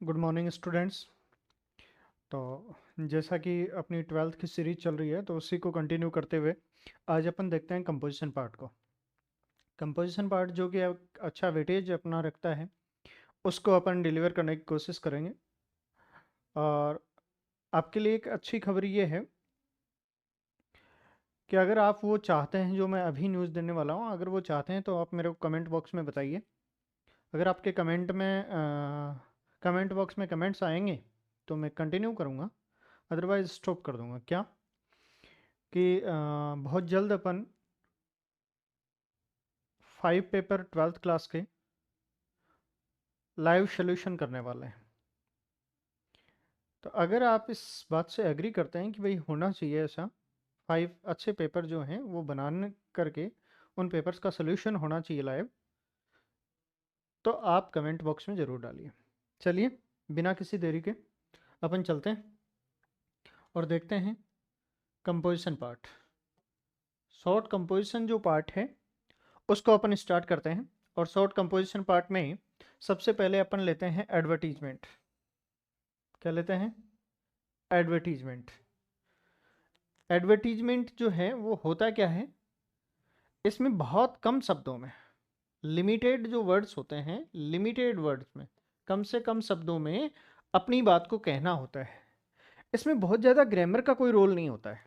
Good morning students. तो जैसा कि अपनी ट्वेल्थ की सीरीज चल रही है तो उसी को कंटिन्यू करते हुए आज अपन देखते हैं कंपोजिशन पार्ट को। कंपोजिशन पार्ट जो कि अच्छा वेटेज अपना रखता है उसको अपन डिलीवर करने की कोशिश करेंगे। और आपके लिए एक अच्छी खबर ये है कि अगर आप वो चाहते हैं जो मैं अभी न्यूज़ देने वाला हूँ, अगर वो चाहते हैं तो आप मेरे को कमेंट बॉक्स में बताइए। अगर आपके कमेंट बॉक्स में कमेंट्स आएंगे तो मैं कंटिन्यू करूँगा, अदरवाइज स्टॉप कर दूँगा। क्या कि बहुत जल्द अपन 5 पेपर ट्वेल्थ क्लास के लाइव सोल्यूशन करने वाले हैं। तो अगर आप इस बात से एग्री करते हैं कि भाई होना चाहिए ऐसा, 5 अच्छे पेपर जो हैं वो बनाने करके उन पेपर्स का सोल्यूशन होना चाहिए लाइव, तो आप कमेंट बॉक्स में ज़रूर डालिए। चलिए बिना किसी देरी के अपन चलते हैं और देखते हैं कंपोजिशन पार्ट। शॉर्ट कंपोजिशन जो पार्ट है उसको अपन स्टार्ट करते हैं। और शॉर्ट कंपोजिशन पार्ट में सबसे पहले अपन लेते हैं एडवर्टीजमेंट। क्या लेते हैं? एडवर्टीजमेंट। एडवर्टीजमेंट जो है वो होता क्या है, इसमें बहुत कम शब्दों में, लिमिटेड जो वर्ड्स होते हैं, लिमिटेड वर्ड्स में, कम से कम शब्दों में अपनी बात को कहना होता है। इसमें बहुत ज़्यादा ग्रामर का कोई रोल नहीं होता है।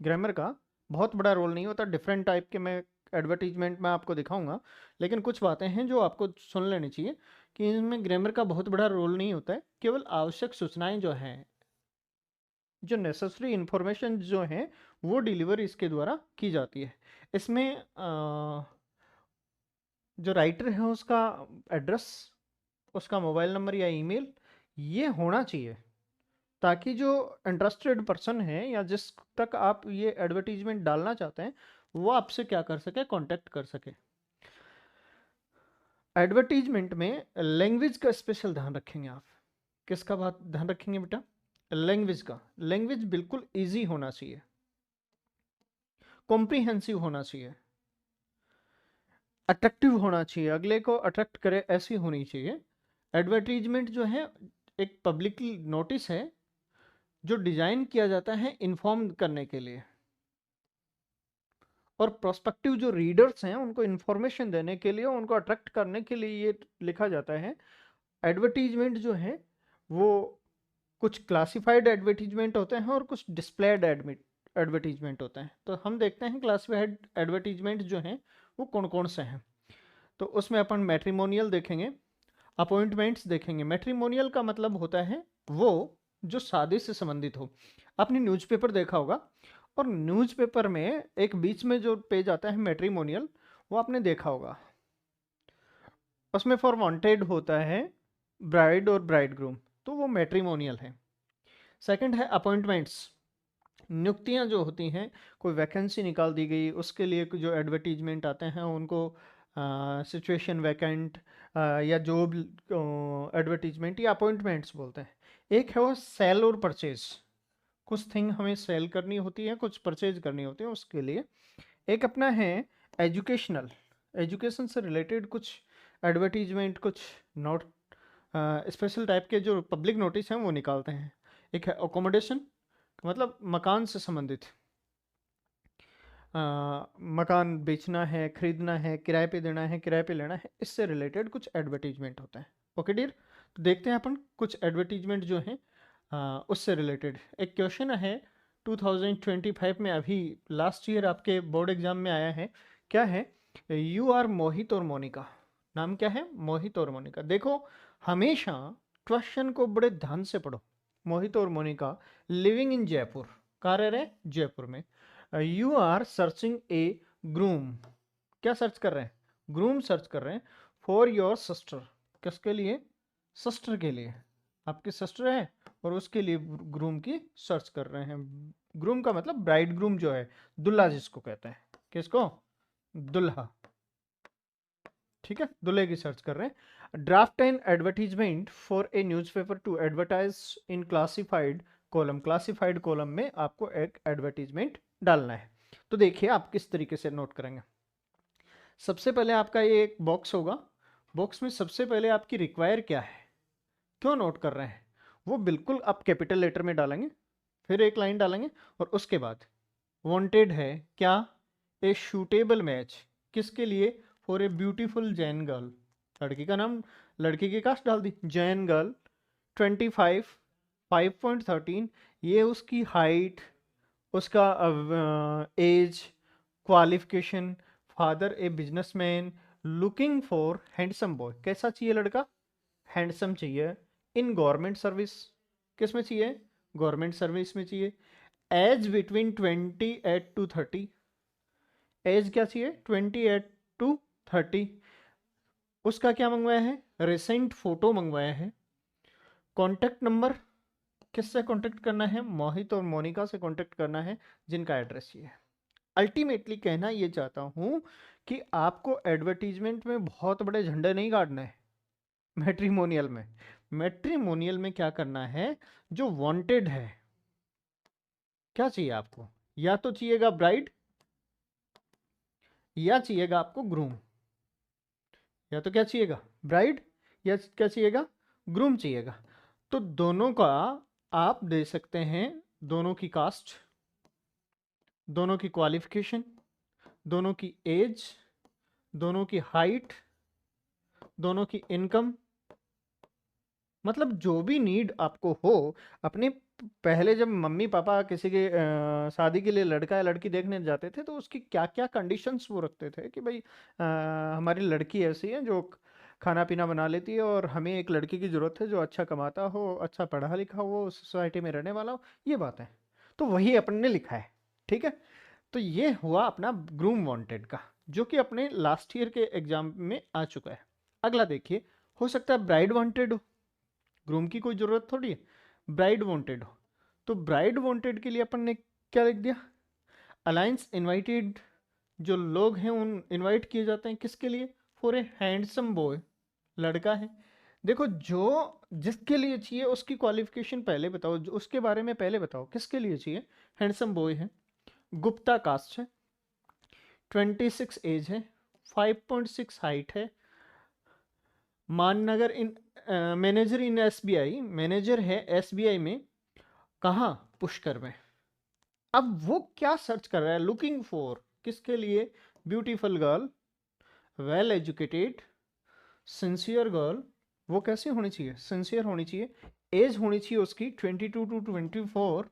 ग्रामर का बहुत बड़ा रोल नहीं होता। डिफरेंट टाइप के मैं एडवर्टीजमेंट में आपको दिखाऊंगा, लेकिन कुछ बातें हैं जो आपको सुन लेनी चाहिए कि इनमें ग्रामर का बहुत बड़ा रोल नहीं होता है। केवल आवश्यक सूचनाएं जो हैं, जो नेसेसरी इंफॉर्मेशन जो है वो डिलीवर इसके द्वारा की जाती है। इसमें जो राइटर है उसका एड्रेस, उसका मोबाइल नंबर या ईमेल ये होना चाहिए, ताकि जो इंटरेस्टेड पर्सन है या जिस तक आप ये एडवर्टीजमेंट डालना चाहते हैं वो आपसे क्या कर सके, कांटेक्ट कर सके। एडवर्टीजमेंट में लैंग्वेज का स्पेशल ध्यान रखेंगे आप। किसका बात ध्यान रखेंगे बेटा? लैंग्वेज का। लैंग्वेज बिल्कुल इजी होना चाहिए, कॉम्प्रिहेंसिव होना चाहिए, अट्रैक्टिव होना चाहिए, अगले को अट्रैक्ट करे ऐसी होनी चाहिए। एडवर्टीजमेंट जो है एक पब्लिक नोटिस है जो डिजाइन किया जाता है इन्फॉर्म करने के लिए, और प्रोस्पेक्टिव जो रीडर्स हैं उनको इन्फॉर्मेशन देने के लिए, उनको अट्रैक्ट करने के लिए ये लिखा जाता है। एडवर्टीजमेंट जो है वो कुछ क्लासिफाइड एडवर्टीजमेंट होते हैं और कुछ डिस्प्लेड एडवर्टीजमेंट होते हैं। तो हम देखते हैं क्लासिफाइड एडवर्टीजमेंट जो हैं वो कौन कौन से हैं। तो उसमें अपन मैट्रिमोनियल देखेंगे, अपॉइंटमेंट्स देखेंगे। मैट्रिमोनियल का मतलब होता है वो जो शादी से संबंधित हो। आपने न्यूज़पेपर देखा होगा, और न्यूज़पेपर में एक बीच में जो पेज आता है मैट्रिमोनियल, वो आपने देखा होगा। उसमें फॉर वांटेड होता है ब्राइड और ब्राइड ग्रूम, तो वो मैट्रिमोनियल है। सेकंड है अपॉइंटमेंट्स, नियुक्तियां जो होती हैं, कोई वैकेंसी निकाल दी गई, उसके लिए जो एडवर्टीजमेंट आते हैं उनको सिचुएशन वैकेंट या जॉब एडवर्टीजमेंट या अपॉइंटमेंट्स बोलते हैं। एक है वो सेल और परचेज, कुछ थिंग हमें सेल करनी होती है, कुछ परचेज करनी होती है उसके लिए। एक अपना है एजुकेशनल, एजुकेशन से रिलेटेड कुछ एडवर्टीजमेंट, कुछ नोट स्पेशल टाइप के जो पब्लिक नोटिस हैं वो निकालते हैं। एक है अकोमोडेशन, मतलब मकान से संबंधित, मकान बेचना है, खरीदना है, किराए पे देना है, किराए पे लेना है, इससे रिलेटेड कुछ एडवर्टीजमेंट होता है। ओके डियर, तो देखते हैं अपन कुछ एडवर्टीजमेंट जो हैं उससे रिलेटेड। एक क्वेश्चन है 2025 में, अभी लास्ट ईयर आपके बोर्ड एग्जाम में आया है। क्या है? यू आर मोहित और मोनिका। नाम क्या है? मोहित और मोनिका। देखो, हमेशा क्वेश्चन को बड़े ध्यान से पढ़ो। मोहित और मोनिका लिविंग इन जयपुर, कहाँ रह रहे हैं? जयपुर में। You are searching a groom, क्या सर्च कर रहे हैं? ग्रूम सर्च कर रहे हैं फॉर योर सिस्टर। किसके लिए? सिस्टर के लिए। आपकी सिस्टर है और उसके लिए ग्रूम की सर्च कर रहे हैं। ग्रूम का मतलब ब्राइड ग्रूम जो है, दुल्हा जिसको कहते हैं। किसको? दुल्हा। ठीक है, दूल्हे की सर्च कर रहे हैं। Draft an advertisement for a newspaper to advertise in classified column. Classified column में आपको एक एडवर्टीजमेंट डालना है। तो देखिए आप किस तरीके से नोट करेंगे। सबसे पहले आपका ये एक बॉक्स होगा, बॉक्स में सबसे पहले आपकी रिक्वायर क्या है? क्यों नोट कर रहे हैं? वो बिल्कुल आप कैपिटल लेटर में डालेंगे, फिर एक लाइन डालेंगे और उसके बाद वांटेड है क्या? ए शूटेबल मैच। किसके लिए? For a beautiful Jain girl. लड़की का नाम, लड़की की कास्ट डाल दी, जैन गर्ल, 25, 5.13, ये उसकी हाइट, उसका age, qualification, father a businessman, looking for handsome boy. कैसा चाहिए लड़का? हैंडसम चाहिए, इन गवर्नमेंट सर्विस। किस में चाहिए? गवर्नमेंट सर्विस में चाहिए। Age between 28 to 30। एज क्या चाहिए? 28 to 30। उसका क्या मंगवाया है? रिसेंट फोटो मंगवाया है। कॉन्टेक्ट नंबर, किससे कॉन्टेक्ट करना है? मोहित और मोनिका से कॉन्टेक्ट करना है, जिनका एड्रेस ये है। अल्टीमेटली कहना ये चाहता हूं कि आपको एडवर्टीजमेंट में बहुत बड़े झंडे नहीं गाड़ने हैं। मैट्रिमोनियल में, मैट्रिमोनियल में क्या करना है? जो वांटेड है, क्या चाहिए आपको? या तो चाहिएगा ब्राइड, या चाहिएगा आपको ग्रूम। या तो क्या चाहिएगा? ब्राइड, या क्या चाहिएगा? ग्रूम चाहिएगा। तो दोनों का आप दे सकते हैं, दोनों की कास्ट, दोनों की क्वालिफिकेशन, दोनों की एज, दोनों की हाइट, दोनों की इनकम, मतलब जो भी नीड आपको हो अपने। पहले जब मम्मी पापा किसी के शादी के लिए लड़का या लड़की देखने जाते थे, तो उसकी क्या क्या कंडीशंस वो रखते थे कि भाई हमारी लड़की ऐसी है जो खाना पीना बना लेती है, और हमें एक लड़की की ज़रूरत है जो अच्छा कमाता हो, अच्छा पढ़ा लिखा हो, सोसाइटी में रहने वाला हो, ये बात है। तो वही अपन ने लिखा है, ठीक है। तो ये हुआ अपना ग्रूम वांटेड का, जो कि अपने लास्ट ईयर के एग्जाम में आ चुका है। अगला देखिए, हो सकता है ब्राइड वांटेड हो, ग्रूम की कोई ज़रूरत थोड़ी है, ब्राइड वांटेड हो। तो ब्राइड वांटेड के लिए अपन ने क्या लिख दिया? अलायंस इनवाइटेड, जो लोग हैं उन इनवाइट किए जाते हैं, किसके लिए? फॉर ए हैंडसम बॉय, लड़का है। देखो, जो जिसके लिए चाहिए उसकी क्वालिफिकेशन पहले बताओ, जो उसके बारे में पहले बताओ, किसके लिए चाहिए? हैंडसम बॉय है, गुप्ता कास्ट है, 26 एज है, 5.6 हाइट है, माननगर इन मैनेजर इन एसबीआई, मैनेजर है एसबीआई में। कहाँ? पुष्कर में। अब वो क्या सर्च कर रहा है? लुकिंग फॉर, किसके लिए? Beautiful girl, well educated, sincere girl. वो कैसे होनी चाहिए? सिंसियर होनी चाहिए। एज होनी चाहिए उसकी 22 to 24।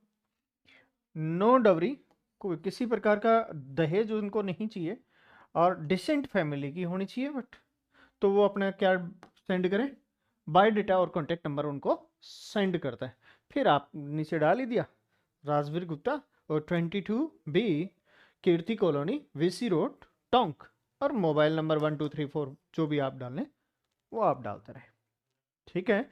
नो डवरी, कोई किसी प्रकार का दहेज उनको नहीं चाहिए, और डिसेंट फैमिली की होनी चाहिए। बट तो वो अपना क्या सेंड करें? बायोडाटा और कॉन्टेक्ट नंबर उनको सेंड करता है। फिर आप नीचे डाल ही दिया, राजवीर गुप्ता, और 22B कीर्ति कॉलोनी, वीसी रोड, टोंक, और मोबाइल नंबर 1234, जो भी आप डालें वो आप डालते रहे, ठीक है।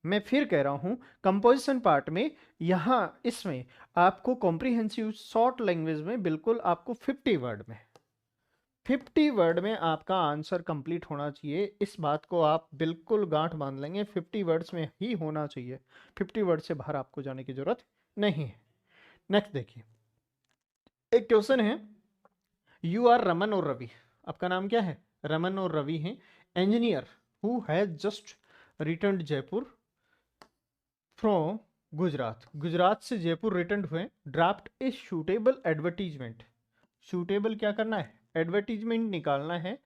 मैं फिर कह रहा हूँ, कंपोजिशन पार्ट में यहाँ इसमें आपको कॉम्प्रिहेंसिव शॉर्ट लैंग्वेज में बिल्कुल आपको 50 वर्ड में, 50 वर्ड में आपका आंसर कंप्लीट होना चाहिए। इस बात को आप बिल्कुल गांठ बांध लेंगे, 50 वर्ड्स में ही होना चाहिए, 50 वर्ड से बाहर आपको जाने की जरूरत नहीं है। नेक्स्ट देखिए, एक क्वेश्चन है, यू आर रमन और रवि। आपका नाम क्या है? रमन और रवि हैं। Engineer who has just return Jaipur from Gujarat, Gujarat से जयपुर रिटर्न हुए। Draft a suitable advertisement, suitable क्या करना है? एडवर्टीजमेंट निकालना है।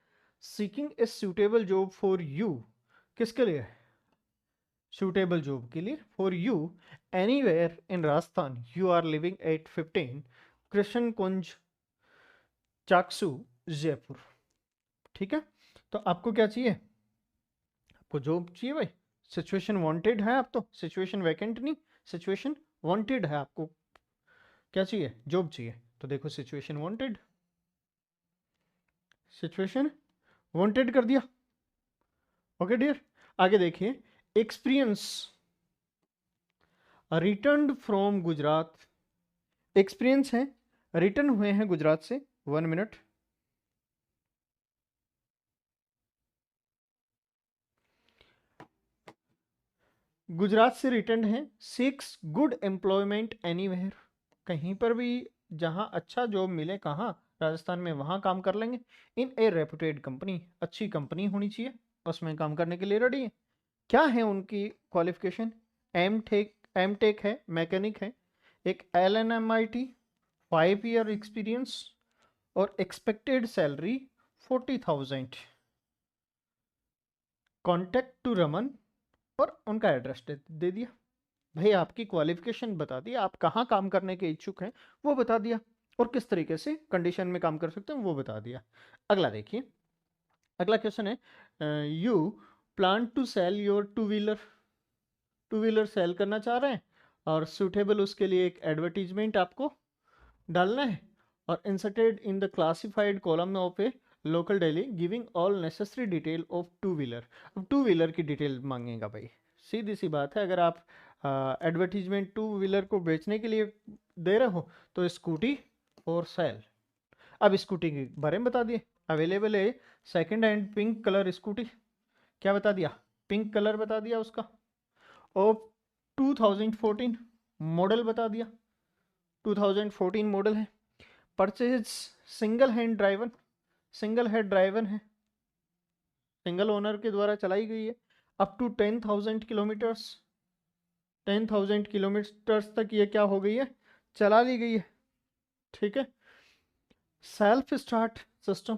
Seeking a suitable job for you, किसके लिए? सूटेबल जॉब के लिए, for you anywhere in Rajasthan, you are living at 15 Krishna Kunj Chaksu Jaipur, ठीक है। तो आपको क्या चाहिए? आपको जॉब चाहिए भाई, सिचुएशन वांटेड है। आप तो सिचुएशन वैकेंट नहीं, सिचुएशन वांटेड है। आपको क्या चाहिए? जॉब चाहिए। तो देखो, सिचुएशन वांटेड, सिचुएशन वांटेड कर दिया। ओके डियर, आगे देखिए, experience return from Gujarat, experience है, रिटर्न हुए हैं गुजरात से। 1 मिनट, गुजरात से रिटर्न है। सिक्स गुड एम्प्लॉयमेंट एनीवेयर, कहीं पर भी जहां अच्छा जॉब मिले, कहाँ? राजस्थान में, वहां काम कर लेंगे। इन ए रेपुटेड कंपनी, अच्छी कंपनी होनी चाहिए, उसमें काम करने के लिए रेडी है। क्या है उनकी क्वालिफिकेशन? एम टेक है, मैकेनिक है, एक LNMIT, 5 ईयर एक्सपीरियंस, और expected salary 40,000। Contact to Raman, और उनका एड्रेस दे दिया। भाई आपकी क्वालिफिकेशन बता दी, आप कहाँ काम करने के इच्छुक हैं वो बता दिया, और किस तरीके से कंडीशन में काम कर सकते हैं वो बता दिया। अगला देखिए, अगला क्वेश्चन है, you plan to sell your two wheeler sell करना चाह रहे हैं, और सूटेबल उसके लिए एक एडवर्टीजमेंट आपको डालना है, और inserted in the classified column of a local daily giving all necessary detail of two wheeler. अब टू व्हीलर की डिटेल मांगेगा भाई, सीधी सी बात है। अगर आप एडवर्टीजमेंट टू व्हीलर को बेचने के लिए दे रहे हो तो स्कूटी और सेल। अब स्कूटी के बारे में बता दिए, अवेलेबल है second hand pink colour scooty, क्या बता दिया, पिंक कलर बता दिया उसका, और 2014 मॉडल बता दिया, 2014 मॉडल है। परचेज सिंगल हेड ड्राइवर है, सिंगल ओनर के द्वारा चलाई गई है। अप टू 10,000 किलोमीटर्स, 10,000 किलोमीटर्स तक ये क्या हो गई है, चला ली गई है। ठीक है। Self start system,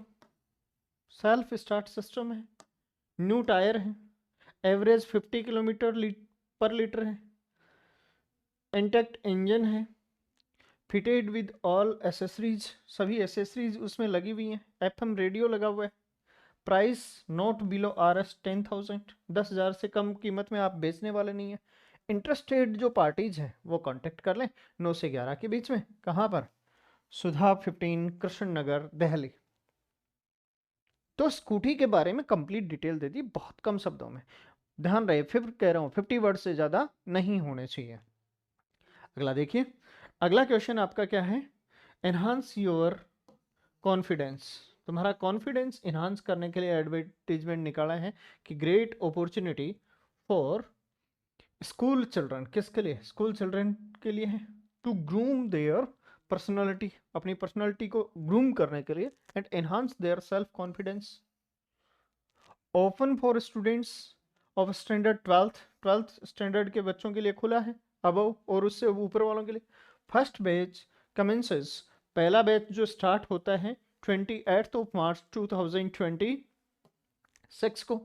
self start system है, न्यू टायर है, एवरेज 50 किलोमीटर पर लीटर है, इंटेक्ट इंजन है, फिटेड विद ऑल एसेसरीज, सभी एसेसरीज उसमें लगी हुई हैं, FM रेडियो लगा हुआ है। प्राइस नॉट बिलो RS 10,000, 10,000 से कम कीमत में आप बेचने वाले नहीं है। इंटरेस्टेड जो पार्टीज हैं वो कांटेक्ट कर लें 9 से 11 के बीच में। कहाँ पर? सुधा 15 कृष्ण नगर दिल्ली। तो स्कूटी के बारे में कंप्लीट डिटेल दे दी बहुत कम शब्दों में। ध्यान रहे, फिर कह रहा हूँ 50 वर्ड से ज़्यादा नहीं होने चाहिए। अगला देखिए, अगला क्वेश्चन आपका क्या है, एनहांस योर कॉन्फिडेंस। तुम्हारा कॉन्फिडेंस इन्हांस करने के लिए एडवर्टीजमेंट निकाला है कि great opportunity for school children. किसके लिए? स्कूल चिल्ड्रन के लिए है। टू ग्रूम देयर पर्सनालिटी, अपनी पर्सनालिटी को ग्रूम करने के लिए, and enhance their self confidence. Open for students of standard 12th standard के बच्चों के लिए खुला है, अबव और उससे ऊपर वालों के लिए। फर्स्ट बैच कमेंसेस, पहला बैच जो स्टार्ट होता है 28 मार्च 2026 को।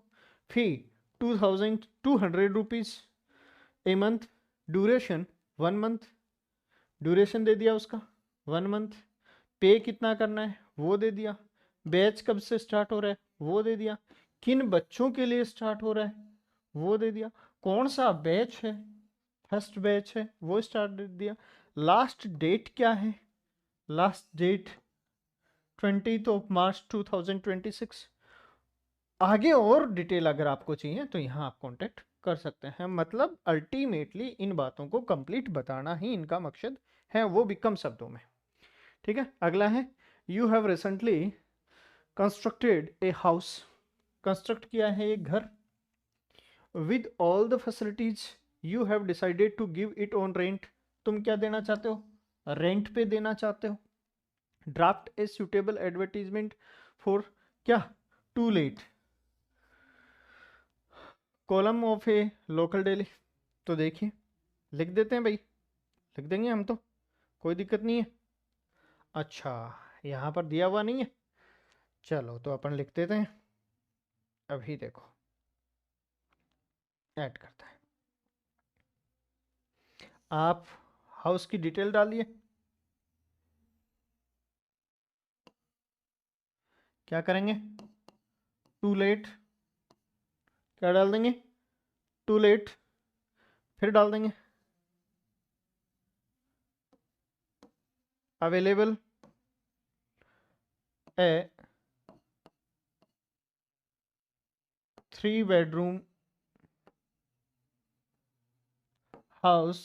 Fee 2,200 rupees a month, duration 1 month, duration दे दिया उसका 1 मंथ। पे कितना करना है वो दे दिया, बैच कब से स्टार्ट हो रहा है वो दे दिया, किन बच्चों के लिए स्टार्ट हो रहा है वो दे दिया, कौन सा बैच है, फर्स्ट बैच है वो स्टार्ट दे दिया। लास्ट डेट क्या है? लास्ट डेट 20 मार्च 2026। आगे और डिटेल अगर आपको चाहिए तो यहाँ आप कांटेक्ट कर सकते हैं। मतलब अल्टीमेटली इन बातों को कंप्लीट बताना ही इनका मकसद है, वो भी कम शब्दों में। ठीक है। अगला है, you have recently constructed a house, construct किया है एक घर, with all the facilities you have decided to give it on rent. तुम क्या देना चाहते हो? रेंट पे देना चाहते हो। Draft a suitable advertisement for क्या? To let column of a local daily. तो देखिए, लिख देते हैं भाई, लिख देंगे हम तो, कोई दिक्कत नहीं है। अच्छा, यहाँ पर दिया हुआ नहीं है, चलो तो अपन लिख देते हैं। अभी देखो ऐड करता है, आप हाउस की डिटेल डालिए। क्या करेंगे? टू लेट, क्या डाल देंगे? टू लेट, फिर डाल देंगे available a 3 bedroom house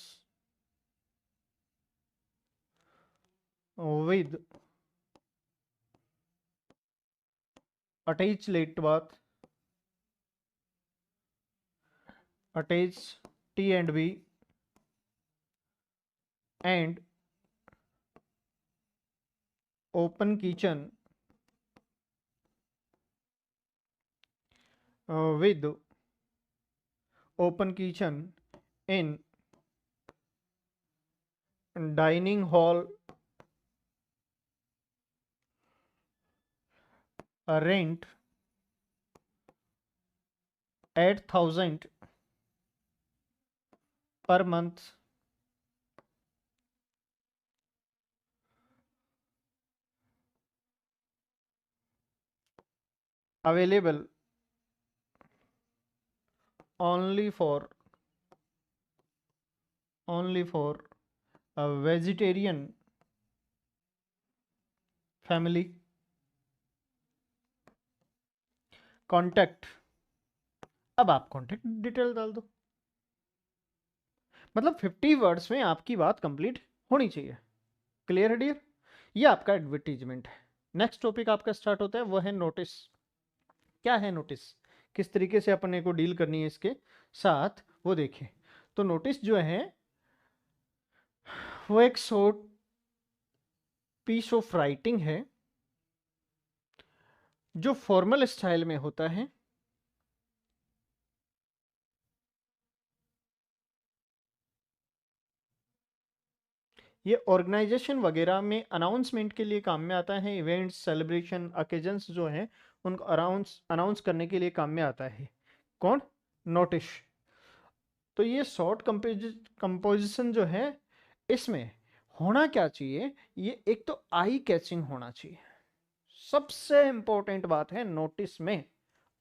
with attach let bath, attach T&B and open kitchen with open kitchen in dining hall, rent 8,000 per month, available only for a vegetarian family, contact. अब आप contact detail डाल दो, मतलब 50 words में आपकी बात complete होनी चाहिए। क्लियर है डियर? ये आपका एडवर्टीजमेंट है। नेक्स्ट टॉपिक आपका स्टार्ट होता है, वो है नोटिस। क्या है नोटिस, किस तरीके से अपने को डील करनी है इसके साथ, वो देखें। तो नोटिस जो है वो एक शॉर्ट पीस ऑफ राइटिंग है जो फॉर्मल स्टाइल में होता है। ये ऑर्गेनाइजेशन वगैरह में अनाउंसमेंट के लिए काम में आता है। इवेंट्स, सेलिब्रेशन, ओकेजन्स जो हैं उनको अनाउंस करने के लिए काम में आता है। कौन? नोटिस। तो ये शॉर्ट कंपोजिशन जो है, इसमें होना क्या चाहिए, ये एक तो आई कैचिंग होना चाहिए। सबसे इंपॉर्टेंट बात है नोटिस में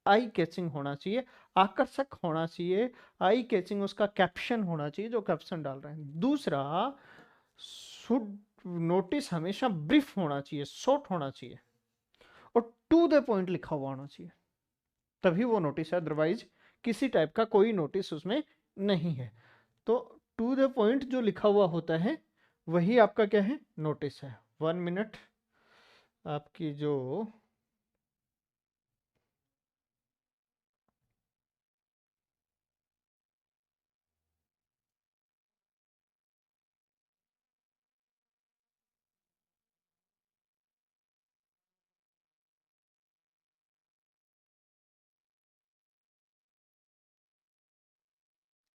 आई कैचिंग होना चाहिए, आकर्षक होना चाहिए, आई कैचिंग उसका कैप्शन होना चाहिए जो कैप्शन डाल रहे हैं। दूसरा, शुड नोटिस हमेशा ब्रीफ होना चाहिए, शॉर्ट होना चाहिए और टू द पॉइंट लिखा हुआ होना चाहिए, तभी वो नोटिस है। अदरवाइज किसी टाइप का कोई नोटिस उसमें नहीं है। तो टू द पॉइंट जो लिखा हुआ होता है वही आपका क्या है, नोटिस है। 1 मिनट, आपकी जो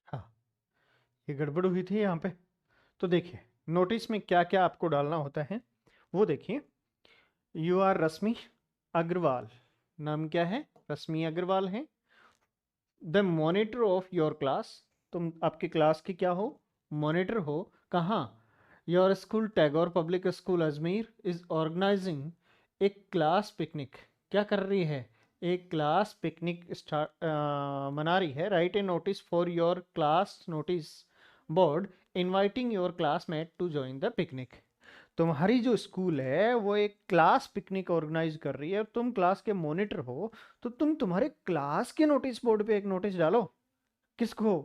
हाँ, ये गड़बड़ हुई थी यहाँ पे। तो देखिए नोटिस में क्या क्या आपको डालना होता है वो देखिए। यू आर रश्मि अग्रवाल, नाम क्या है, रश्मि अग्रवाल है। The monitor of your class, तुम आपकी क्लास की क्या हो, मॉनिटर हो। कहाँ? Your school Tagore public school Ajmer is organising एक क्लास पिकनिक। क्या कर रही है? एक क्लास पिकनिक स्टार्ट मना रही है। Write a notice for your class notice board inviting your classmate to join the picnic. तुम्हारी जो स्कूल है वो एक क्लास पिकनिक ऑर्गेनाइज कर रही है और तुम क्लास के मॉनिटर हो, तो तुम तुम्हारे क्लास के नोटिस बोर्ड पे एक नोटिस डालो। किसको?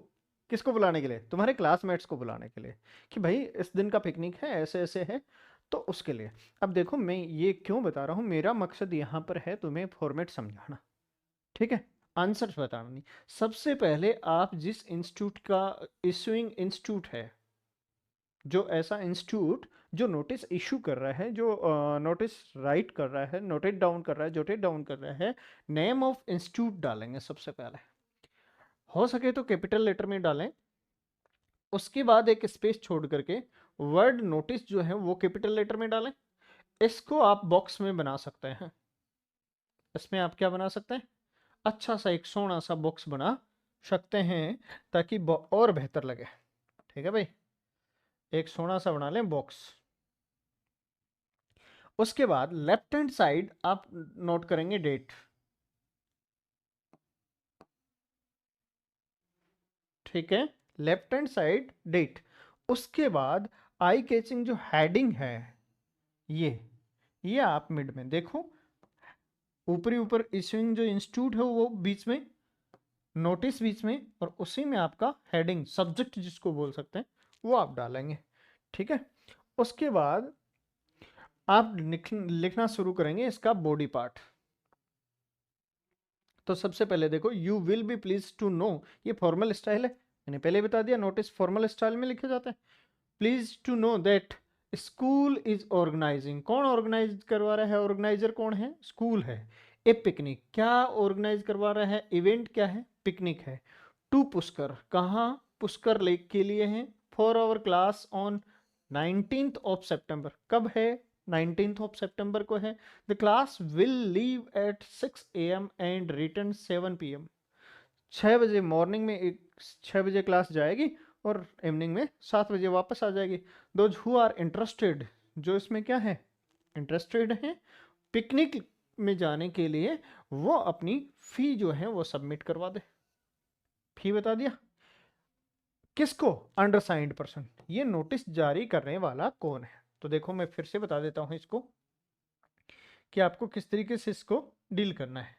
किसको बुलाने के लिए? तुम्हारे क्लासमेट्स को बुलाने के लिए कि भाई इस दिन का पिकनिक है, ऐसे ऐसे है, तो उसके लिए। अब देखो मैं ये क्यों बता रहा हूँ, मेरा मकसद यहाँ पर है तुम्हें फॉर्मेट समझाना, ठीक है, आंसर्स बताना नहीं। सबसे पहले आप जिस इंस्टीट्यूट का इशूइंग इंस्टीट्यूट है, जो ऐसा इंस्टीट्यूट जो नोटिस इशू कर रहा है, जो नोटिस राइट कर रहा है, नोटेट डाउन कर रहा है, जोटेट डाउन कर रहा है, नेम ऑफ इंस्टीट्यूट डालेंगे सबसे पहले। हो सके तो कैपिटल लेटर में डालें, उसके बाद एक स्पेस छोड़ करके वर्ड नोटिस जो है वो कैपिटल लेटर में डालें। इसको आप बॉक्स में बना सकते हैं। इसमें आप क्या बना सकते हैं, अच्छा सा एक सोना सा बॉक्स बना सकते हैं ताकि और बेहतर लगे। ठीक है भाई, एक सोना सा बना लें बॉक्स। उसके बाद लेफ्ट हैंड साइड आप नोट करेंगे डेट। ठीक है, लेफ्ट हैंड साइड डेट। उसके बाद आई कैचिंग जो हेडिंग है, ये आप मिड में देखो, ऊपरी ऊपर इशूइंग जो इंस्टीट्यूट है वो बीच में, नोटिस बीच में, और उसी में आपका हेडिंग, सब्जेक्ट जिसको बोल सकते हैं, वो आप डालेंगे। ठीक है, उसके बाद आप लिखना शुरू करेंगे इसका बॉडी पार्ट। तो सबसे पहले देखो, you will be please to know, ये फॉर्मल स्टाइल है, मैंने पहले बता दिया नोटिस फॉर्मल स्टाइल में लिखे जाते हैं। Please to know that school is organising, कौन ऑर्गेनाइज करवा रहा है, ऑर्गेनाइजर कौन है, स्कूल है। ए पिकनिक, क्या ऑर्गेनाइज करवा रहा है, इवेंट क्या है, पिकनिक है। टू पुष्कर, कहाँ? पुष्कर लेक के लिए है। For our class on 19th of September, कब है? 19th ऑफ सितंबर को है। The class will leave at 6 AM and return 7 PM। 6 बजे मॉर्निंग में 6 बजे क्लास जाएगी और इवनिंग में 7 बजे वापस आ जाएगी। दोज हु आर इंटरेस्टेड, जो इसमें क्या है, इंटरेस्टेड हैं पिकनिक में जाने के लिए, वो अपनी फी जो है वो सबमिट करवा दे। फी बता दिया किसको? अंडरसाइंड पर्सन। ये नोटिस जारी करने वाला कौन है? तो देखो मैं फिर से बता देता हूं इसको कि आपको किस तरीके से इसको डील करना है।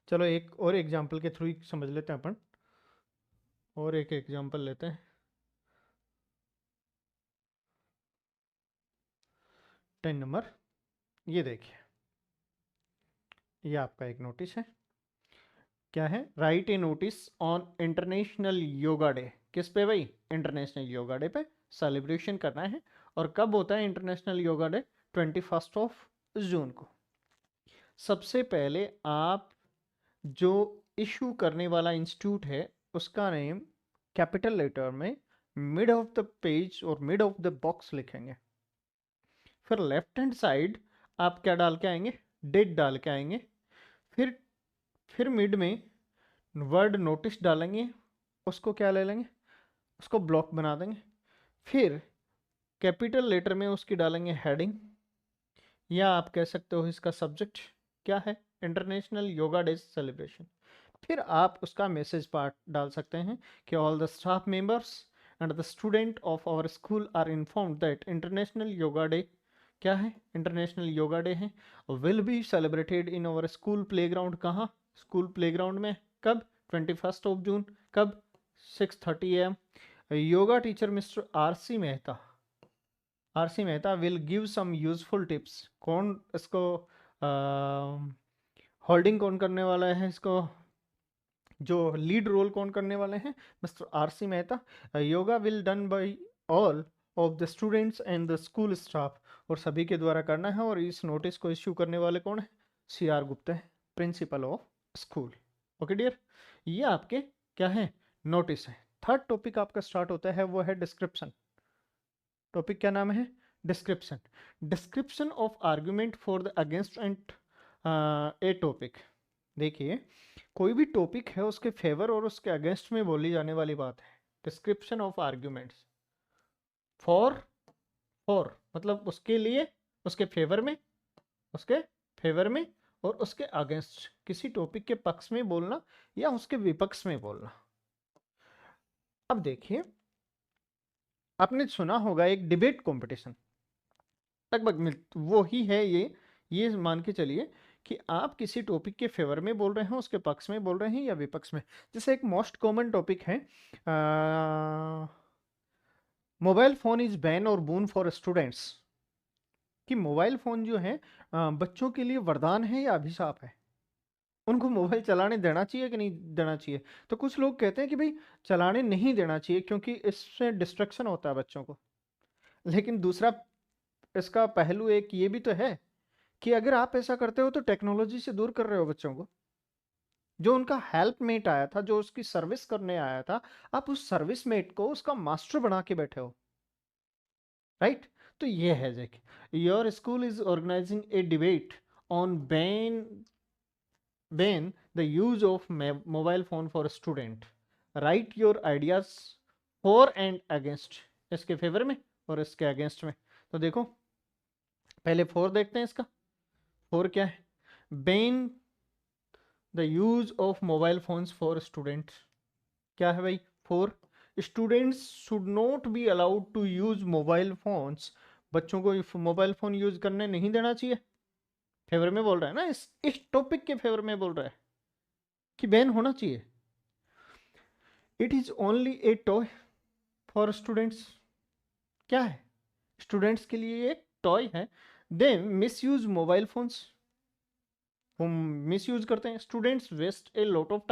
चलो एक और एग्जांपल के थ्रू ही समझ लेते हैं अपन, और एक एग्जांपल लेते हैं। 10 नंबर, ये देखिए, ये आपका एक नोटिस है। क्या है? Write a notice on international yoga day. किस पे भाई? इंटरनेशनल योगा डे पे सेलिब्रेशन करना है। और कब होता है इंटरनेशनल योगा डे? 21 ऑफ जून को। सबसे पहले आप जो इशू करने वाला इंस्टीट्यूट है उसका नेम कैपिटल लेटर में मिड ऑफ द पेज और मिड ऑफ द बॉक्स लिखेंगे। फिर लेफ्ट हैंड साइड आप क्या डाल के आएंगे? डेट डाल के आएंगे। फिर मिड में वर्ड नोटिस डालेंगे, उसको क्या ले लेंगे? उसको ब्लॉक बना देंगे। फिर कैपिटल लेटर में उसकी डालेंगे हेडिंग, या आप कह सकते हो इसका सब्जेक्ट क्या है? International yoga day celebration. फिर आप उसका मैसेज पार्ट डाल सकते हैं कि all the staff members and the student of our school are informed that international yoga day, क्या है? इंटरनेशनल योगा डे है, will be celebrated in our school playground. कहाँ? स्कूल प्लेग्राउंड में। कब? 21 ऑफ जून। कब? 6:30 AM। Yoga teacher mister R C Mehta will give some useful tips. कौन इसको holding कौन करने वाला है? इसको जो लीड रोल कौन करने वाले हैं? Mister R.C. Mehta. Yoga will done by all of the students and the school staff, और सभी के द्वारा करना है। और इस नोटिस को इश्यू करने वाले कौन है? C.R. गुप्ता है, principal of school. Okay dear, ये आपके क्या है? नोटिस है। थर्ड टॉपिक आपका स्टार्ट होता है, वो है डिस्क्रिप्शन। टॉपिक क्या नाम है? Description. Description of argument for the against and A topic. देखिए, कोई भी टॉपिक है उसके फेवर और उसके अगेंस्ट में बोली जाने वाली बात है। डिस्क्रिप्शन ऑफ आर्ग्यूमेंट्स फॉर मतलब उसके लिए, उसके फेवर में, उसके फेवर में और उसके अगेंस्ट, किसी टॉपिक के पक्ष में बोलना या उसके विपक्ष में बोलना। अब देखिए, आपने सुना होगा एक डिबेट कंपटीशन, लगभग वो ही है ये मान के चलिए कि आप किसी टॉपिक के फेवर में बोल रहे हैं, उसके पक्ष में बोल रहे हैं या विपक्ष में। जैसे एक मोस्ट कॉमन टॉपिक है, मोबाइल फोन इज बैन और बून फॉर स्टूडेंट्स। कि मोबाइल फोन जो है बच्चों के लिए वरदान है या अभिशाप है? उनको मोबाइल चलाने देना चाहिए कि नहीं देना चाहिए? तो कुछ लोग कहते हैं कि भाई चलाने नहीं देना चाहिए क्योंकि इससे डिस्ट्रक्शन होता है बच्चों को। लेकिन दूसरा इसका पहलू एक ये भी तो है कि अगर आप ऐसा करते हो तो टेक्नोलॉजी से दूर कर रहे हो बच्चों को। जो उनका हेल्पमेट आया था, जो उसकी सर्विस करने आया था, आप उस सर्विसमेट को उसका मास्टर बना के बैठे हो, राइट? तो ये है देखिए, your school is organising a debate on ban the use of mobile phone for student. Write your ideas for and against, इसके फेवर में और इसके अगेंस्ट में। तो देखो, पहले फॉर देखते हैं इसका। फॉर क्या है? Ban the use of mobile phones for students. क्या है भाई? For students should not be allowed to use mobile phones. बच्चों को मोबाइल फोन यूज करने नहीं देना चाहिए। फेवर में बोल रहा है ना, इस टॉपिक के फेवर में बोल रहा है कि बैन होना चाहिए। It is only a toy for students. क्या है? स्टूडेंट्स के लिए एक टॉय है। Then misuse mobile phones, हम मिस यूज करते हैं। Students waste a lot of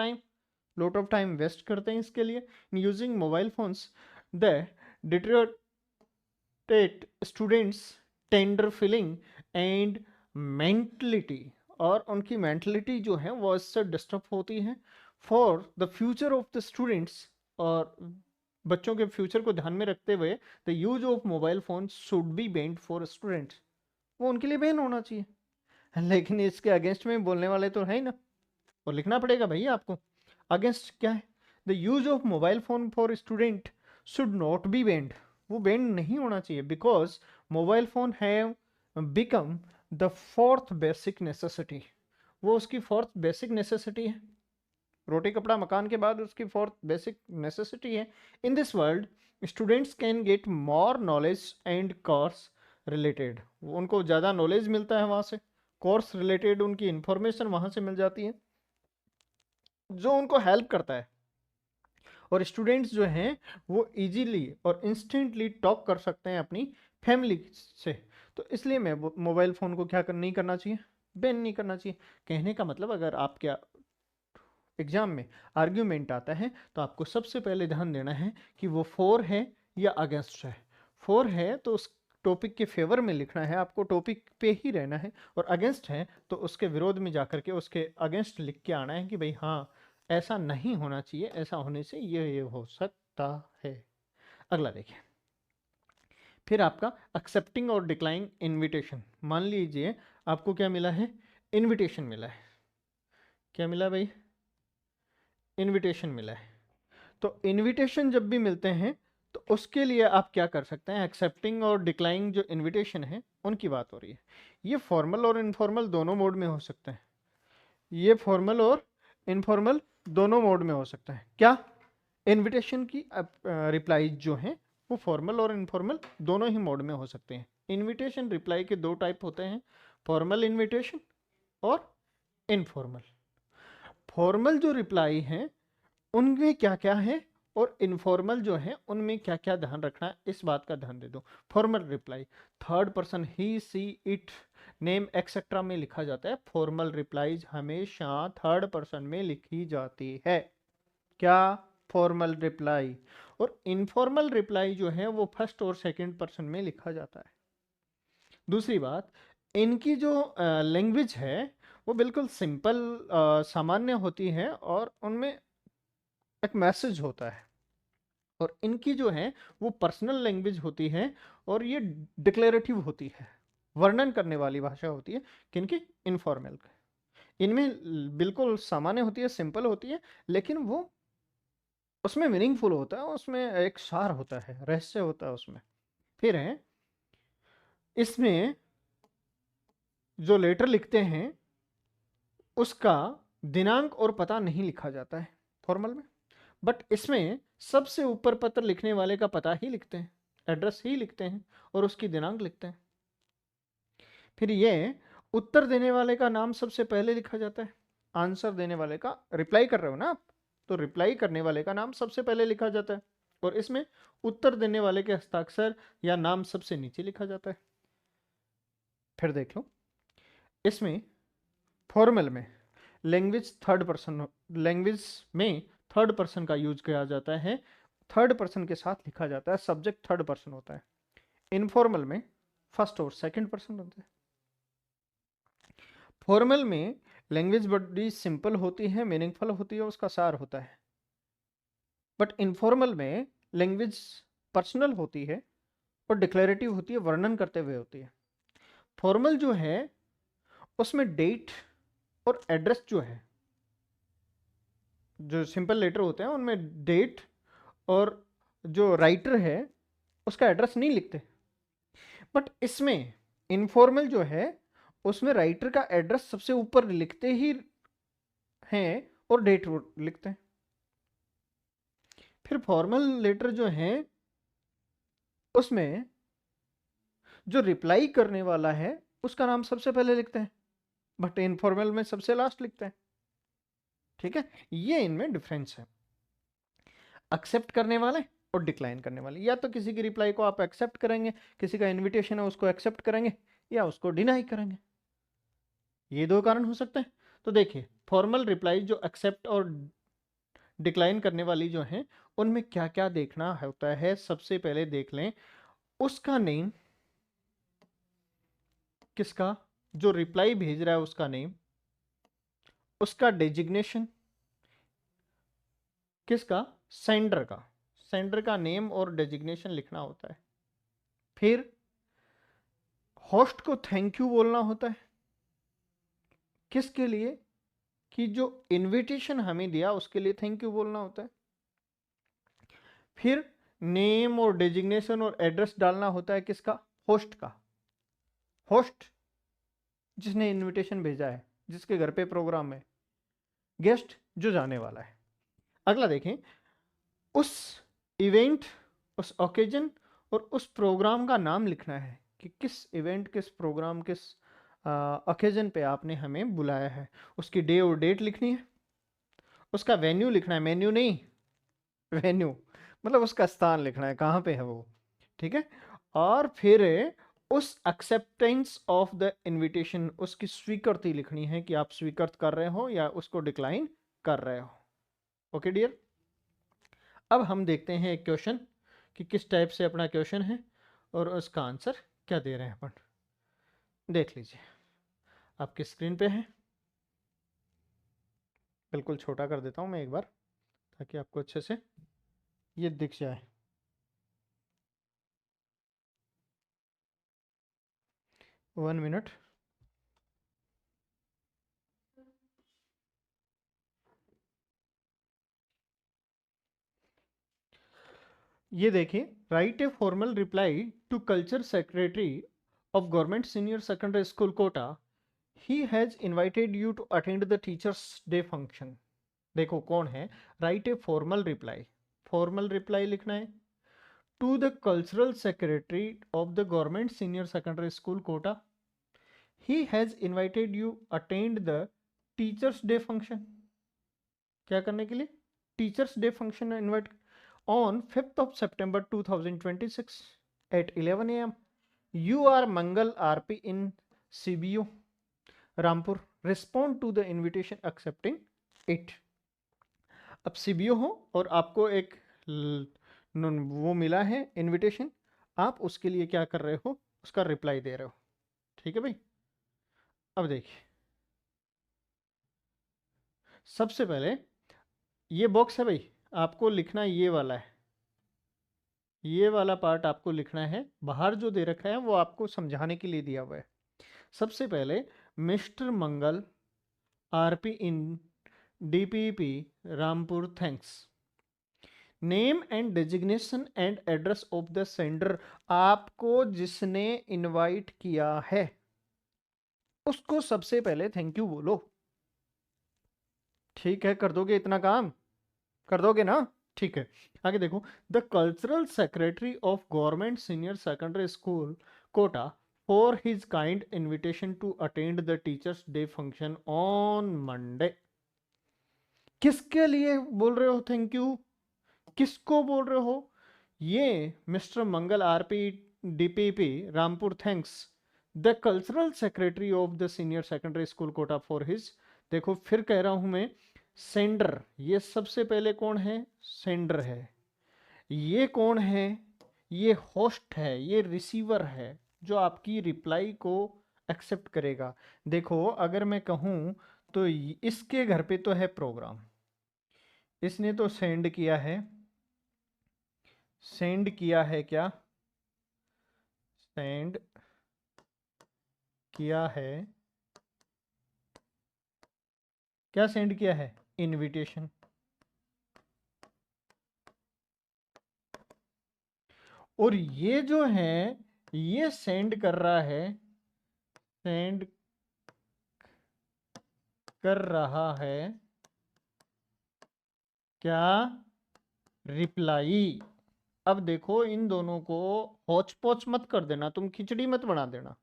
time waste करते हैं इसके लिए using mobile phones. The deteriorate students tender feeling and mentality और उनकी मेंटलिटी जो है वो इससे डिस्टर्ब होती है। For the future of the students, और बच्चों के फ्यूचर को ध्यान में रखते हुए the use of mobile phone should be banned for students, वो उनके लिए बैन होना चाहिए। लेकिन इसके अगेंस्ट में बोलने वाले तो है ही ना, और लिखना पड़ेगा भैया आपको। अगेंस्ट क्या है? The use of mobile phone for student should not be banned, वो बेन्ड नहीं होना चाहिए, because mobile phone have become the fourth basic necessity, वो उसकी फोर्थ बेसिक नेसेसिटी है। रोटी कपड़ा मकान के बाद उसकी फोर्थ बेसिक नेसेसिटी है। In this world students can get more knowledge and course related, उनको ज़्यादा नॉलेज मिलता है वहाँ से, कोर्स रिलेटेड उनकी इंफॉर्मेशन वहाँ से मिल जाती है जो उनको हेल्प करता है। और स्टूडेंट्स जो हैं वो इजीली और इंस्टेंटली टॉक कर सकते हैं अपनी फैमिली से। तो इसलिए मैं मोबाइल फ़ोन को क्या नहीं करना चाहिए, बैन नहीं करना चाहिए। कहने का मतलब, अगर आप क्या एग्जाम में आर्ग्यूमेंट आता है तो आपको सबसे पहले ध्यान देना है कि वो फॉर है या अगेंस्ट है। फॉर है तो उस टॉपिक के फेवर में लिखना है, आपको टॉपिक पे ही रहना है, और अगेंस्ट है तो उसके विरोध में जाकर के उसके अगेंस्ट लिख के आना है कि भाई हाँ ऐसा नहीं होना चाहिए, ऐसा होने से ये हो सकता है। अगला देखिए, फिर आपका एक्सेप्टिंग और डिक्लाइन इनविटेशन। मान लीजिए आपको क्या मिला है, इनविटेशन मिला है। क्या मिला भाई? इनविटेशन मिला है। तो इनविटेशन जब भी मिलते हैं तो उसके लिए आप क्या कर सकते हैं, एक्सेप्टिंग और डिक्लाइनिंग जो इनविटेशन है उनकी बात हो रही है। ये फॉर्मल और इनफॉर्मल दोनों मोड में हो सकते हैं, ये फॉर्मल और इनफॉर्मल दोनों मोड में हो सकता है। क्या? इनविटेशन की रिप्लाईज जो हैं वो फॉर्मल और इनफॉर्मल दोनों ही मोड में हो सकते हैं। इनविटेशन रिप्लाई के दो टाइप होते हैं, फॉर्मल इनविटेशन और इनफॉर्मल। फॉर्मल जो रिप्लाई हैं उनमें क्या क्या है और इनफॉर्मल जो है उनमें क्या क्या ध्यान रखना है, इस बात का ध्यान दे दो। Formal reply third person he, she, it, name etcetera में लिखा जाता है। फॉर्मल रिप्लाईज हमेशा थर्ड पर्सन में लिखी जाती है। क्या? Formal reply. और इनफॉर्मल रिप्लाई जो है वो फर्स्ट और सेकंड पर्सन में लिखा जाता है। दूसरी बात, इनकी जो लैंग्वेज है वो बिल्कुल सिंपल सामान्य होती है और उनमें एक मैसेज होता है। और इनकी जो है वो पर्सनल लैंग्वेज होती है और ये डिक्लेरेटिव होती है, वर्णन करने वाली भाषा होती है। किनकी? इनफॉर्मल। इनमें बिल्कुल सामान्य होती है, सिंपल होती है, लेकिन वो उसमें मीनिंगफुल होता है, उसमें एक सार होता है, रहस्य होता है उसमें। फिर है इसमें जो लेटर लिखते हैं उसका दिनांक और पता नहीं लिखा जाता है फॉर्मल में, बट इसमें सबसे ऊपर पत्र लिखने वाले का पता ही लिखते हैं, एड्रेस ही लिखते हैं और उसकी दिनांक लिखते हैं। फिर ये उत्तर देने वाले का नाम सबसे पहले लिखा जाता है। आंसर देने वाले का, रिप्लाई कर रहे हो ना आप, तो रिप्लाई करने वाले का नाम सबसे पहले लिखा जाता है और इसमें उत्तर देने वाले के हस्ताक्षर या नाम सबसे नीचे लिखा जाता है। फिर देख लो, इसमें फॉर्मल में लैंग्वेज थर्ड पर्सन, लैंग्वेज में थर्ड पर्सन का यूज किया जाता है, थर्ड पर्सन के साथ लिखा जाता है, सब्जेक्ट थर्ड पर्सन होता है। इनफॉर्मल में फर्स्ट और सेकंड पर्सन होते हैं। फॉर्मल में लैंग्वेज बड़ी सिंपल होती है, मीनिंगफुल होती है, उसका सार होता है। बट इनफॉर्मल में लैंग्वेज पर्सनल होती है और डिक्लेरेटिव होती है, वर्णन करते हुए होती है। फॉर्मल जो है उसमें डेट और एड्रेस जो है, जो सिंपल लेटर होते हैं उनमें डेट और जो राइटर है उसका एड्रेस नहीं लिखते। बट इसमें इनफॉर्मल जो है उसमें राइटर का एड्रेस सबसे ऊपर लिखते ही हैं और डेट लिखते हैं। फिर फॉर्मल लेटर जो है उसमें जो रिप्लाई करने वाला है उसका नाम सबसे पहले लिखते हैं, बट इनफॉर्मल में सबसे लास्ट लिखते हैं। ठीक है, ये इनमें डिफरेंस है। एक्सेप्ट करने वाले और डिक्लाइन करने वाले, या तो किसी की रिप्लाई को आप एक्सेप्ट करेंगे, किसी का इनविटेशन है उसको एक्सेप्ट करेंगे या उसको डिनाई करेंगे, ये दो कारण हो सकते हैं। तो देखिए, फॉर्मल रिप्लाई जो एक्सेप्ट और डिक्लाइन करने वाली जो है उनमें क्या क्या देखना होता है, सबसे पहले देख लें उसका नेम, किसका, जो रिप्लाई भेज रहा है उसका नेम, उसका डेजिग्नेशन, किसका, सेंडर का, सेंडर का नेम और डेजिग्नेशन लिखना होता है। फिर होस्ट को थैंक यू बोलना होता है, किसके लिए, कि जो इनविटेशन हमें दिया उसके लिए थैंक यू बोलना होता है। फिर नेम और डेजिग्नेशन और एड्रेस डालना होता है, किसका, होस्ट का, होस्ट जिसने इनविटेशन भेजा है, जिसके घर पे प्रोग्राम है, गेस्ट जो जाने वाला है। अगला देखें, उस इवेंट, उस ओकेजन और उस प्रोग्राम का नाम लिखना है कि किस इवेंट, किस प्रोग्राम, किस ओकेजन पे आपने हमें बुलाया है। उसकी डे और डेट लिखनी है। उसका वेन्यू लिखना है, मेन्यू नहीं, वेन्यू मतलब उसका स्थान लिखना है, कहाँ पे है वो, ठीक है। और फिर उस एक्सेप्टेंस ऑफ द इनविटेशन, उसकी स्वीकृति लिखनी है कि आप स्वीकृत कर रहे हो या उसको डिक्लाइन कर रहे हो। ओके डियर, अब हम देखते हैं एक क्वेश्चन कि किस टाइप से अपना क्वेश्चन है और उसका आंसर क्या दे रहे हैं अपन। देख लीजिए, आपकी स्क्रीन पे है, बिल्कुल छोटा कर देता हूं मैं एक बार ताकि आपको अच्छे से ये दिख जाए। One minute. ये देखिए, write a formal reply to culture secretary of government senior secondary school Kota, he has invited you to attend the teachers day function. देखो कौन है, write a formal reply, formal reply लिखना है to the cultural secretary of the government senior secondary school Kota, he has invited you attend the teachers day function. क्या करने के लिए, teachers day function invite on 5th of September 2026 at 11 a.m. You are Mangal RP in CBO Rampur. Respond to the invitation accepting it. अब CBO हो और आपको एक वो मिला है इनविटेशन, आप उसके लिए क्या कर रहे हो, उसका रिप्लाई दे रहे हो। ठीक है भाई। अब देखिए, सबसे पहले ये बॉक्स है भाई, आपको लिखना ये वाला है, ये वाला पार्ट आपको लिखना है। बाहर जो दे रखा है वो आपको समझाने के लिए दिया हुआ है। सबसे पहले mister Mangal RP in DPP Rampur, thanks. Name and designation and address of the sender, आपको जिसने इनवाइट किया है उसको सबसे पहले थैंक यू बोलो। ठीक है, कर दोगे इतना काम, कर दोगे ना, ठीक है। आगे देखो, the cultural secretary of government senior secondary school Kota for his kind invitation to attend the teachers day function on Monday. किसके लिए बोल रहे हो थैंक यू, किसको बोल रहे हो, ये mister Mangal RP DPP Rampur, thanks the cultural secretary of the senior secondary school Kota for his. देखो फिर कह रहा हूं मैं, सेंडर, ये सबसे पहले कौन है, सेंडर है। ये कौन है, ये होस्ट है, ये रिसीवर है जो आपकी रिप्लाई को एक्सेप्ट करेगा। देखो अगर मैं कहूं तो इसके घर पे तो है प्रोग्राम, इसने तो सेंड किया है, सेंड किया है, क्या सेंड किया है, क्या सेंड किया है, इनविटेशन। और ये जो है ये सेंड कर रहा है, सेंड कर रहा है क्या, रिप्लाई। अब देखो इन दोनों को हौच पौच मत कर देना, तुम खिचड़ी मत बना देना।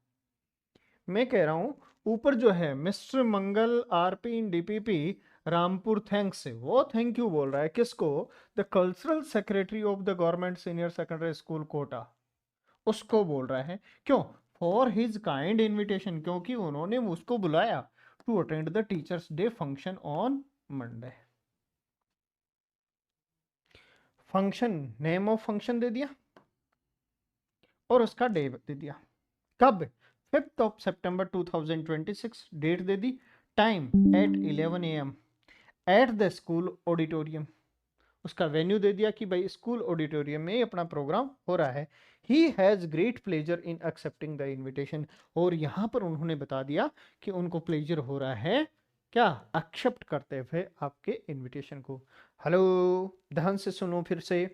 मैं कह रहा हूं ऊपर जो है mister Mangal RP in DPP Rampur, thanks से वो थैंक यू बोल रहा है किसको, the cultural secretary of the government senior secondary school Kota, उसको बोल रहा है। क्यों, फॉर हिज काइंड इनविटेशन, क्योंकि उन्होंने उसको बुलाया to attend the teachers day function on Monday. Function, name of function दे दिया और उसका डे दे दिया, कब, 5th of September 2026, डेट दे दी time at 11 AM at the school auditorium. उसका वेन्यू दे दिया कि भाई स्कूल ऑडिटोरियम में अपना प्रोग्राम हो रहा है। He has great pleasure in accepting the invitation, और यहाँ पर उन्होंने बता दिया कि उनको प्लेजर हो रहा है क्या, एक्सेप्ट करते हुए आपके इन्विटेशन को। हेलो, ध्यान से सुनो फिर से।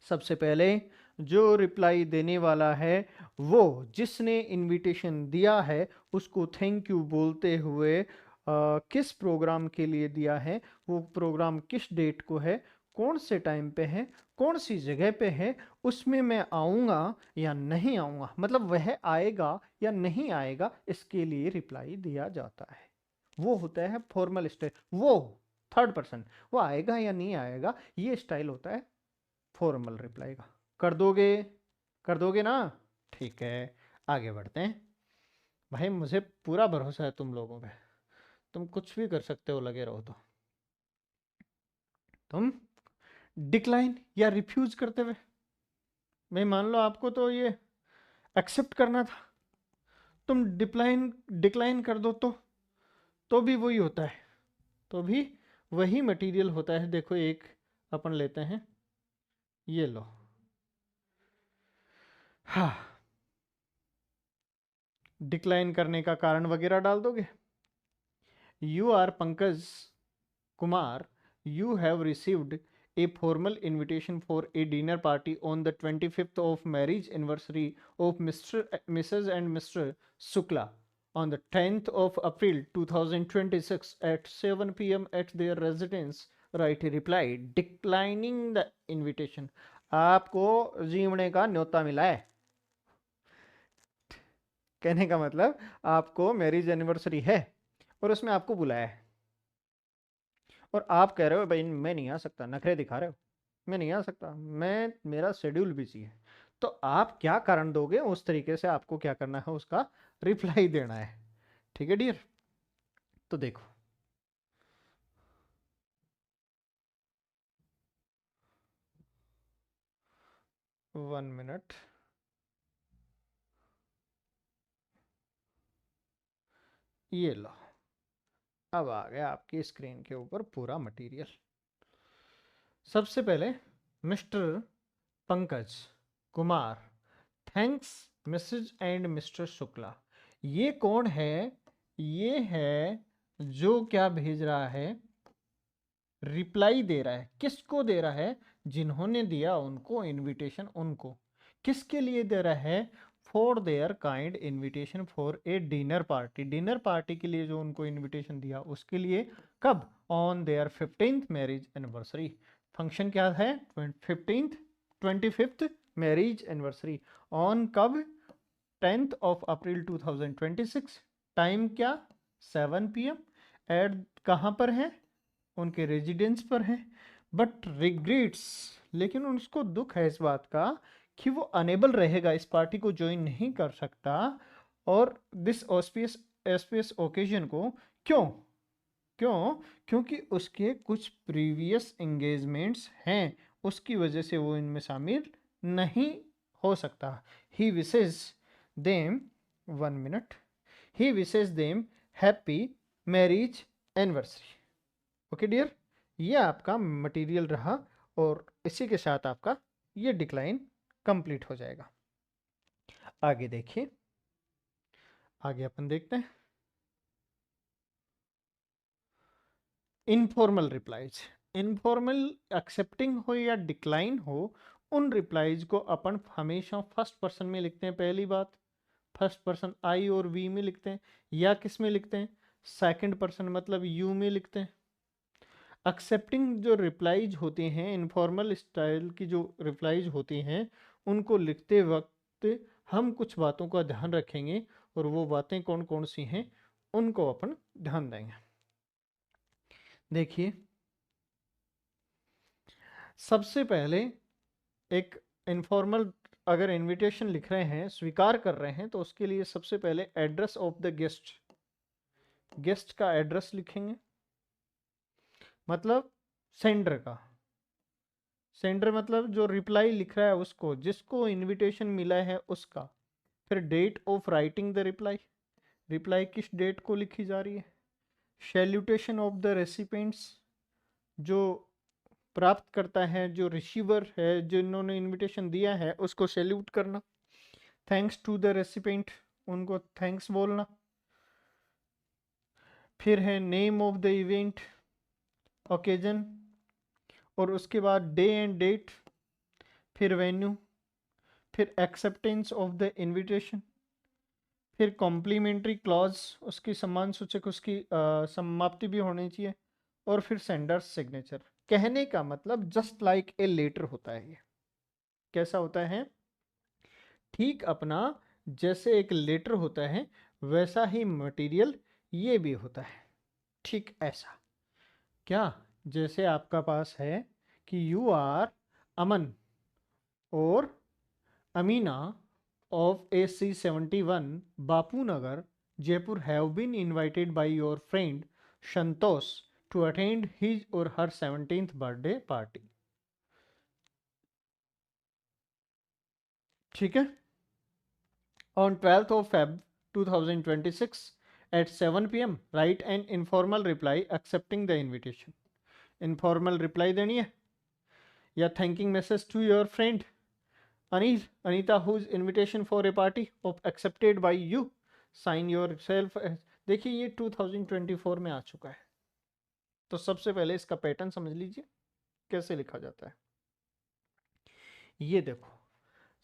सबसे पहले जो रिप्लाई देने वाला है, वो जिसने इनविटेशन दिया है उसको थैंक यू बोलते हुए किस प्रोग्राम के लिए दिया है, वो प्रोग्राम किस डेट को है, कौन से टाइम पे है, कौन सी जगह पे है, उसमें मैं आऊँगा या नहीं आऊँगा, मतलब वह आएगा या नहीं आएगा, इसके लिए रिप्लाई दिया जाता है। वो होता है फॉर्मल स्टाइल, वो थर्ड पर्सन, वो आएगा या नहीं आएगा, ये स्टाइल होता है फॉर्मल रिप्लाई का। कर दोगे ना? ठीक है, आगे बढ़ते हैं। भाई मुझे पूरा भरोसा है तुम लोगों पे, तुम कुछ भी कर सकते हो, लगे रहो तो। तुम डिक्लाइन या रिफ्यूज करते हुए, मैं मान लो आपको तो ये एक्सेप्ट करना था, तुम डिक्लाइन डिक्लाइन कर दो तो भी वही होता है, तो भी वही मटेरियल होता है। देखो एक अपन लेते हैं, ये लो, हाँ, डिक्लाइन करने का कारण वगैरह डाल दोगे। You are Pankaj Kumar, you have received a formal invitation for a dinner party on the 25th of marriage anniversary of Mrs. and Mr. Sukla on the 10th of April 2026 at 7 p.m. at their residence. Right reply, declining the invitation. आपको जीवने का न्योता मिला है। कहने का मतलब आपको मैरिज एनिवर्सरी है और उसमें आपको बुलाया है, और आप कह रहे हो भाई मैं नहीं आ सकता, नखरे दिखा रहे हो, मैं नहीं आ सकता, मैं मेरा शेड्यूल बिजी है, तो आप क्या कारण दोगे, उस तरीके से आपको क्या करना है, उसका रिप्लाई देना है। ठीक है डियर, तो देखो, वन मिनट, ये लो, अब आ गया आपकी स्क्रीन के ऊपर पूरा मटेरियल। सबसे पहले mister Pankaj Kumar thanks Mrs and mister Shukla, ये कौन है? ये है जो क्या भेज रहा है, रिप्लाई दे रहा है। किसको दे रहा है? जिन्होंने दिया उनको इनविटेशन, उनको। किसके लिए दे रहा है? For their kind invitation for a dinner party, dinner party के लिए जो उनको इनविटेशन दिया उसके लिए। कब? On their 15th marriage anniversary. Function क्या है? 15th 25th marriage anniversary. On कब? 10th of April 2026। टाइम क्या? 7 PM। एट कहाँ पर है? उनके रेजिडेंस पर है। बट रिग्रेट्स, लेकिन उसको दुख है इस बात का कि वो अनेबल रहेगा, इस पार्टी को ज्वाइन नहीं कर सकता, और दिस ऑस्पियस एस्पियस ओकेजन को। क्यों? क्यों? क्योंकि उसके कुछ प्रीवियस एंगेजमेंट्स हैं, उसकी वजह से वो इनमें शामिल नहीं हो सकता। He wishes them, one minute, he wishes them happy marriage anniversary. Okay dear, ये आपका मटेरियल रहा, और इसी के साथ आपका ये डिक्लाइन कंप्लीट हो जाएगा। आगे देखिए, आगे अपन देखते हैं इनफॉर्मल रिप्लाईज। इनफॉर्मल एक्सेप्टिंग हो या डिक्लाइन हो, उन रिप्लाईज को अपन हमेशा फर्स्ट पर्सन में लिखते हैं। पहली बात, फर्स्ट पर्सन आई और वी में लिखते हैं, या किस में लिखते हैं? सेकंड पर्सन मतलब यू में लिखते हैं। एक्सेप्टिंग जो रिप्लाईज होते हैं, इनफॉर्मल स्टाइल की जो रिप्लाईज होती हैं, उनको लिखते वक्त हम कुछ बातों का ध्यान रखेंगे, और वो बातें कौन कौन सी हैं उनको अपन ध्यान देंगे। देखिए, सबसे पहले एक इनफॉर्मल अगर इनविटेशन लिख रहे हैं, स्वीकार कर रहे हैं, तो उसके लिए सबसे पहले address of the guest, guest का एड्रेस लिखेंगे, मतलब सेंडर का। सेंडर मतलब जो रिप्लाई लिख रहा है उसको, जिसको इनविटेशन मिला है उसका। फिर date of writing the reply, reply किस डेट को लिखी जा रही है। सैल्यूटेशन ऑफ द रेसिपिएंट्स, जो प्राप्त करता है, जो रिसीवर है, जिन्होंने इनविटेशन दिया है उसको सैल्यूट करना। थैंक्स टू द रेसिपिएंट, उनको थैंक्स बोलना। फिर है name of the event, occasion, और उसके बाद डे एंड डेट, फिर वेन्यू, फिर एक्सेप्टेंस ऑफ द इनविटेशन, फिर कॉम्प्लीमेंट्री क्लॉज, उसकी सम्मान सूचक उसकी समाप्ति भी होनी चाहिए, और फिर सेंडर्स सिग्नेचर। कहने का मतलब जस्ट लाइक ए लेटर होता है ये। कैसा होता है? ठीक अपना जैसे एक लेटर होता है वैसा ही मटेरियल ये भी होता है। ठीक ऐसा क्या, जैसे आपका पास है कि यू आर अमन और Amina of AC71 Bapu Nagar, Jaipur have been invited by your friend Shantosh to attend his or her 17th birthday party. ठीक है? On 12th of Feb 2026 at 7 p.m. write an informal reply accepting the invitation. Informal reply देनी है या thanking message to your friend Anita, whose invitation for a party of accepted by you, sign yourself as। देखिए ये 2024 में आ चुका है, तो सबसे पहले इसका पैटर्न समझ लीजिए कैसे लिखा जाता है। ये देखो,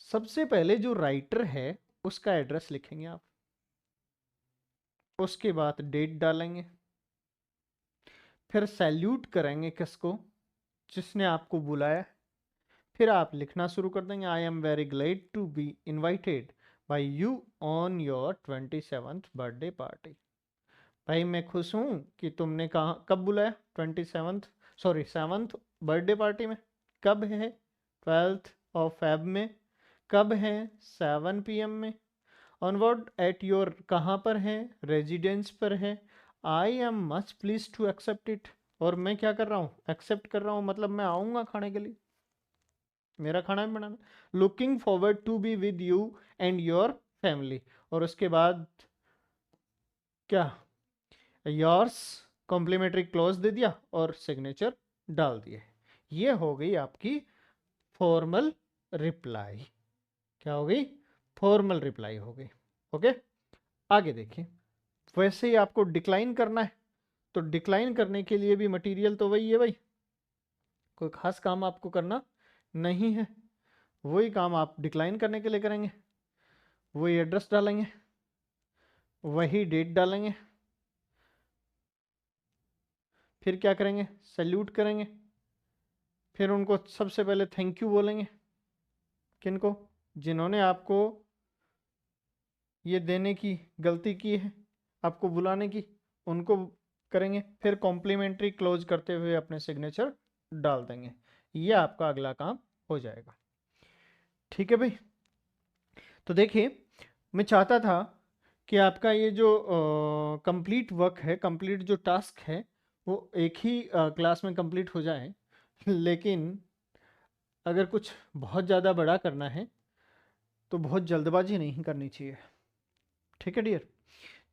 सबसे पहले जो राइटर है उसका एड्रेस लिखेंगे आप, उसके बाद डेट डालेंगे, फिर सैल्यूट करेंगे किसको, जिसने आपको बुलाया, फिर आप लिखना शुरू कर देंगे I am very glad to be invited by you on your 27th birthday party. भाई मैं खुश हूँ कि तुमने कहाँ कब बुलाया, 7th बर्थडे पार्टी में। कब है? 12th ऑफ फेब में। कब है? 7 PM में। ऑनवर्ड एट योर कहाँ पर है? रेजिडेंस पर है। I am much please to accept it, और मैं क्या कर रहा हूँ? एक्सेप्ट कर रहा हूँ, मतलब मैं आऊँगा खाने के लिए, मेरा खाना भी बनाना। Looking forward to be with you and your family, और उसके बाद क्या, योर्स कॉम्प्लीमेंट्री क्लोज दे दिया और सिग्नेचर डाल दिए। ये हो गई आपकी फॉर्मल रिप्लाई। क्या हो गई? फॉर्मल रिप्लाई हो गई। ओके, आगे देखिए। वैसे ही आपको डिक्लाइन करना है, तो डिक्लाइन करने के लिए भी मटेरियल तो वही है भाई, कोई खास काम आपको करना नहीं है। वही काम आप डिक्लाइन करने के लिए करेंगे, वही एड्रेस डालेंगे, वही डेट डालेंगे, फिर क्या करेंगे? सैल्यूट करेंगे, फिर उनको सबसे पहले थैंक यू बोलेंगे। किनको? जिन्होंने आपको ये देने की गलती की है, आपको बुलाने की, उनको करेंगे। फिर कॉम्प्लीमेंट्री क्लोज करते हुए अपने सिग्नेचर डाल देंगे। ये आपका अगला काम हो जाएगा। ठीक है भाई, तो देखिए मैं चाहता था कि आपका ये जो कंप्लीट वर्क है, कंप्लीट जो टास्क है, वो एक ही क्लास में कंप्लीट हो जाए, लेकिन अगर कुछ बहुत ज़्यादा बड़ा करना है तो बहुत जल्दबाजी नहीं करनी चाहिए। ठीक है डियर,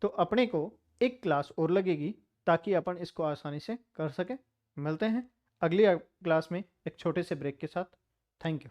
तो अपने को एक क्लास और लगेगी ताकि अपन इसको आसानी से कर सकें। मिलते हैं अगली क्लास में एक छोटे से ब्रेक के साथ। Thank you.